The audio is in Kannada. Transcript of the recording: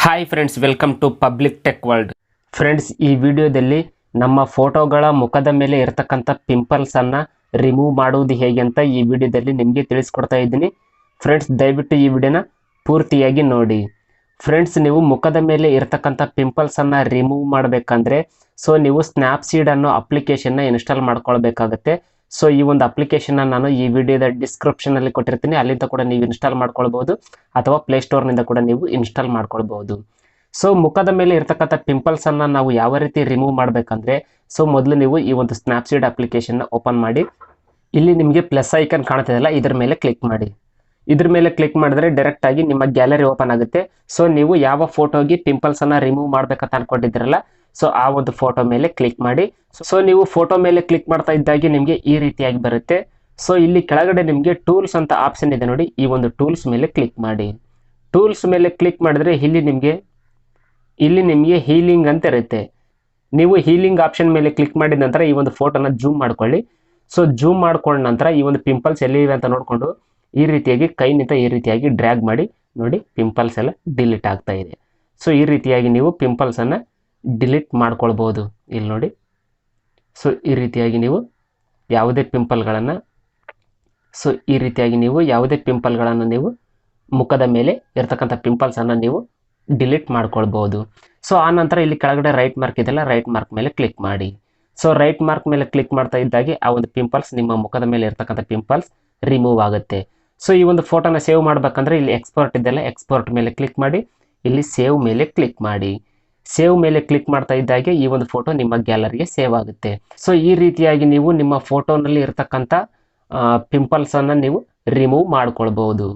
Hi friends, welcome to public tech world. Friends, ಈ ವಿಡಿಯೋದಲ್ಲಿ ನಮ್ಮ ಫೋಟೋಗಳ ಮುಖದ ಮೇಲೆ ಇರತಕ್ಕಂಥ ಪಿಂಪಲ್ಸನ್ನು ರಿಮೂವ್ ಮಾಡುವುದು ಹೇಗೆ ಅಂತ ಈ ವಿಡಿಯೋದಲ್ಲಿ ನಿಮಗೆ ತಿಳಿಸ್ಕೊಡ್ತಾ ಇದ್ದೀನಿ. ಫ್ರೆಂಡ್ಸ್, ದಯವಿಟ್ಟು ಈ ವಿಡಿಯೋನ ಪೂರ್ತಿಯಾಗಿ ನೋಡಿ. ಫ್ರೆಂಡ್ಸ್, ನೀವು ಮುಖದ ಮೇಲೆ ಇರತಕ್ಕಂಥ ಪಿಂಪಲ್ಸನ್ನು ರಿಮೂವ್ ಮಾಡಬೇಕಂದ್ರೆ ನೀವು ಸ್ನ್ಯಾಪ್ಸೀಡ್ ಅನ್ನೋ ಅಪ್ಲಿಕೇಶನ್ನ ಇನ್ಸ್ಟಾಲ್ ಮಾಡ್ಕೊಳ್ಬೇಕಾಗತ್ತೆ. ಈ ಒಂದು ಅಪ್ಲಿಕೇಶನ್ನ ನಾನು ಈ ವಿಡಿಯೋದ ಡಿಸ್ಕ್ರಿಪ್ಷನಲ್ಲಿ ಕೊಟ್ಟಿರ್ತೀನಿ, ಅಲ್ಲಿಂದ ಕೂಡ ನೀವು ಇನ್ಸ್ಟಾಲ್ ಮಾಡ್ಕೊಳ್ಬೋದು ಅಥವಾ ಪ್ಲೇಸ್ಟೋರ್ನಿಂದ ಕೂಡ ನೀವು ಇನ್ಸ್ಟಾಲ್ ಮಾಡ್ಕೊಳ್ಬೋದು. ಮುಖದ ಮೇಲೆ ಇರ್ತಕ್ಕಂಥ ಪಿಂಪಲ್ಸನ್ನು ನಾವು ಯಾವ ರೀತಿ ರಿಮೂವ್ ಮಾಡಬೇಕಂದ್ರೆ ಮೊದಲು ನೀವು ಈ ಒಂದು ಸ್ನ್ಯಾಪ್ಸೀಡ್ ಅಪ್ಲಿಕೇಶನ್ನ ಓಪನ್ ಮಾಡಿ. ಇಲ್ಲಿ ನಿಮಗೆ ಪ್ಲಸ್ ಐಕನ್ ಕಾಣ್ತಿದೆಯಲ್ಲ, ಇದ್ರ ಮೇಲೆ ಕ್ಲಿಕ್ ಮಾಡಿ. ಇದ್ರ ಮೇಲೆ ಕ್ಲಿಕ್ ಮಾಡಿದ್ರೆ ಡೈರೆಕ್ಟ್ ಆಗಿ ನಿಮ್ಮ ಗ್ಯಾಲರಿ ಓಪನ್ ಆಗುತ್ತೆ. ನೀವು ಯಾವ ಫೋಟೋಗೆ ಪಿಂಪಲ್ಸನ್ನು ರಿಮೂವ್ ಮಾಡ್ಬೇಕಂತ ಅನ್ಕೊಂಡಿದ್ದೀರಲ್ಲ, ಆ ಒಂದು ಫೋಟೋ ಮೇಲೆ ಕ್ಲಿಕ್ ಮಾಡಿ. ನೀವು ಫೋಟೋ ಮೇಲೆ ಕ್ಲಿಕ್ ಮಾಡ್ತಾ ಇದ್ದಾಗೆ ನಿಮಗೆ ಈ ರೀತಿಯಾಗಿ ಬರುತ್ತೆ. ಇಲ್ಲಿ ಕೆಳಗಡೆ ನಿಮಗೆ ಟೂಲ್ಸ್ ಅಂತ ಆಪ್ಷನ್ ಇದೆ ನೋಡಿ, ಈ ಒಂದು ಟೂಲ್ಸ್ ಮೇಲೆ ಕ್ಲಿಕ್ ಮಾಡಿ. ಟೂಲ್ಸ್ ಮೇಲೆ ಕ್ಲಿಕ್ ಮಾಡಿದ್ರೆ ಇಲ್ಲಿ ನಿಮಗೆ ಹೀಲಿಂಗ್ ಅಂತ ಇರುತ್ತೆ. ನೀವು ಹೀಲಿಂಗ್ ಆಪ್ಷನ್ ಮೇಲೆ ಕ್ಲಿಕ್ ಮಾಡಿದ ನಂತರ ಈ ಒಂದು ಫೋಟೋನ ಜೂಮ್ ಮಾಡ್ಕೊಳ್ಳಿ. ಜೂಮ್ ಮಾಡ್ಕೊಂಡ ನಂತರ ಈ ಒಂದು ಪಿಂಪಲ್ಸ್ ಎಲ್ಲಿವೆ ಅಂತ ನೋಡಿಕೊಂಡು ಈ ರೀತಿಯಾಗಿ ಕೈನಿಂದ ಈ ರೀತಿಯಾಗಿ ಡ್ರ್ಯಾಗ್ ಮಾಡಿ. ನೋಡಿ, ಪಿಂಪಲ್ಸ್ ಎಲ್ಲ ಡಿಲೀಟ್ ಆಗ್ತಾ ಇದೆ. ಈ ರೀತಿಯಾಗಿ ನೀವು ಪಿಂಪಲ್ಸನ್ನು ಡಿಲೀಟ್ ಮಾಡ್ಕೊಳ್ಬೋದು. ಇಲ್ಲಿ ನೋಡಿ, ಈ ರೀತಿಯಾಗಿ ನೀವು ಯಾವುದೇ ಪಿಂಪಲ್ಗಳನ್ನು ನೀವು ಮುಖದ ಮೇಲೆ ಇರ್ತಕ್ಕಂಥ ಪಿಂಪಲ್ಸನ್ನು ನೀವು ಡಿಲೀಟ್ ಮಾಡ್ಕೊಳ್ಬೋದು. ಆ ನಂತರ ಇಲ್ಲಿ ಕೆಳಗಡೆ ರೈಟ್ ಮಾರ್ಕ್ ಇದೆಲ್ಲ, ರೈಟ್ ಮಾರ್ಕ್ ಮೇಲೆ ಕ್ಲಿಕ್ ಮಾಡಿ. ರೈಟ್ ಮಾರ್ಕ್ ಮೇಲೆ ಕ್ಲಿಕ್ ಮಾಡ್ತಾ ಇದ್ದಾಗೆ ಆ ಒಂದು ಪಿಂಪಲ್ಸ್, ನಿಮ್ಮ ಮುಖದ ಮೇಲೆ ಇರ್ತಕ್ಕಂಥ ಪಿಂಪಲ್ಸ್ ರಿಮೂವ್ ಆಗುತ್ತೆ. ಈ ಒಂದು ಫೋಟೋನ ಸೇವ್ ಮಾಡಬೇಕಂದ್ರೆ ಇಲ್ಲಿ ಎಕ್ಸ್ಪೋರ್ಟ್ ಇದೆಲ್ಲ, ಎಕ್ಸ್ಪೋರ್ಟ್ ಮೇಲೆ ಕ್ಲಿಕ್ ಮಾಡಿ. ಇಲ್ಲಿ ಸೇವ್ ಮೇಲೆ ಕ್ಲಿಕ್ ಮಾಡಿ. ಸೇವ್ ಮೇಲೆ ಕ್ಲಿಕ್ ಮಾಡ್ತಾ ಇದ್ದಾಗೆ ಈ ಒಂದು ಫೋಟೋ ನಿಮ್ಮ ಗ್ಯಾಲರಿಗೆ ಸೇವ್ ಆಗುತ್ತೆ. ಈ ರೀತಿಯಾಗಿ ನೀವು ನಿಮ್ಮ ಫೋಟೋನಲ್ಲಿ ಇರ್ತಕ್ಕಂಥ ಪಿಂಪಲ್ಸನ್ನು ನೀವು ರಿಮೂವ್ ಮಾಡ್ಕೊಳ್ಬಹುದು.